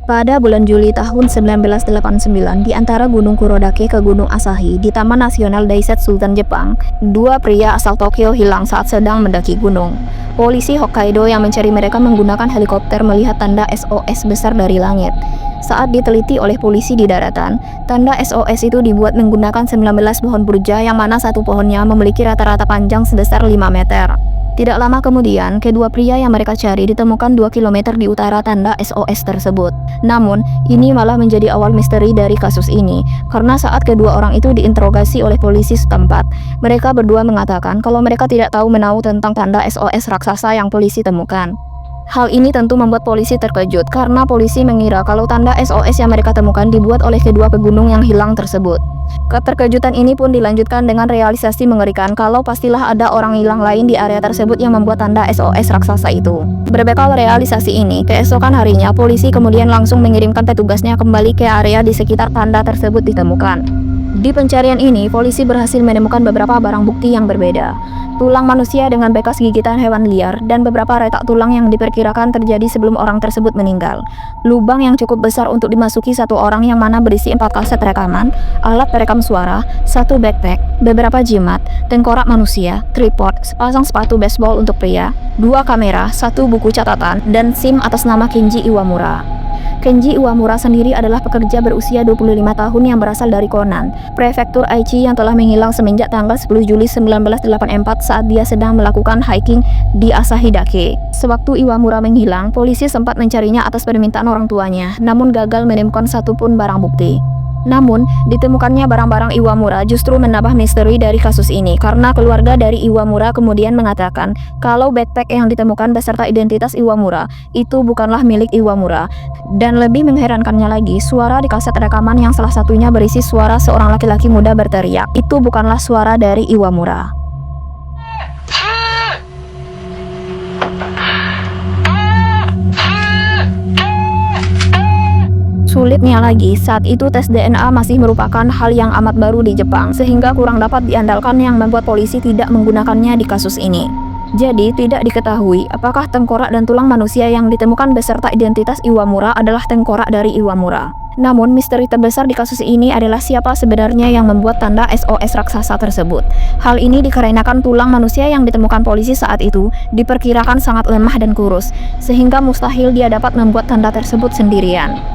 Pada bulan Juli tahun 1989, di antara Gunung Kurodake ke Gunung Asahi di Taman Nasional Daisetsu-sultan Jepang, dua pria asal Tokyo hilang saat sedang mendaki gunung. Polisi Hokkaido yang mencari mereka menggunakan helikopter melihat tanda SOS besar dari langit. Saat diteliti oleh polisi di daratan, tanda SOS itu dibuat menggunakan 19 pohon purja yang mana satu pohonnya memiliki rata-rata panjang sebesar 5 meter. Tidak lama kemudian, kedua pria yang mereka cari ditemukan 2 km di utara tanda SOS tersebut. Namun, ini malah menjadi awal misteri dari kasus ini, karena saat kedua orang itu diinterogasi oleh polisi setempat, mereka berdua mengatakan kalau mereka tidak tahu menahu tentang tanda SOS raksasa yang polisi temukan. Hal ini tentu membuat polisi terkejut, karena polisi mengira kalau tanda SOS yang mereka temukan dibuat oleh kedua pegunung yang hilang tersebut. Keterkejutan ini pun dilanjutkan dengan realisasi mengerikan kalau pastilah ada orang hilang lain di area tersebut yang membuat tanda SOS raksasa itu. Berbekal realisasi ini, keesokan harinya polisi kemudian langsung mengirimkan petugasnya kembali ke area di sekitar tanda tersebut ditemukan. Di pencarian ini, polisi berhasil menemukan beberapa barang bukti yang berbeda. Tulang manusia dengan bekas gigitan hewan liar, dan beberapa retak tulang yang diperkirakan terjadi sebelum orang tersebut meninggal. Lubang yang cukup besar untuk dimasuki satu orang yang mana berisi 4 kaset rekaman, alat perekam suara, satu backpack, beberapa jimat, tengkorak manusia, tripod, sepasang sepatu baseball untuk pria, 2 kamera, 1 buku catatan, dan SIM atas nama Kenji Iwamura. Kenji Iwamura sendiri adalah pekerja berusia 25 tahun yang berasal dari Konan, prefektur Aichi yang telah menghilang semenjak tanggal 10 Juli 1984 saat dia sedang melakukan hiking di Asahi Dake. Sewaktu Iwamura menghilang, polisi sempat mencarinya atas permintaan orang tuanya, namun gagal menemukan satupun barang bukti. Namun, ditemukannya barang-barang Iwamura justru menambah misteri dari kasus ini karena keluarga dari Iwamura kemudian mengatakan kalau backpack yang ditemukan beserta identitas Iwamura itu bukanlah milik Iwamura. Dan lebih mengherankannya lagi, suara di kaset rekaman yang salah satunya berisi suara seorang laki-laki muda berteriak, itu bukanlah suara dari Iwamura. Sulitnya lagi, saat itu tes DNA masih merupakan hal yang amat baru di Jepang, sehingga kurang dapat diandalkan yang membuat polisi tidak menggunakannya di kasus ini. Jadi, tidak diketahui apakah tengkorak dan tulang manusia yang ditemukan beserta identitas Iwamura adalah tengkorak dari Iwamura. Namun, misteri terbesar di kasus ini adalah siapa sebenarnya yang membuat tanda SOS raksasa tersebut. Hal ini dikarenakan tulang manusia yang ditemukan polisi saat itu diperkirakan sangat lemah dan kurus, sehingga mustahil dia dapat membuat tanda tersebut sendirian.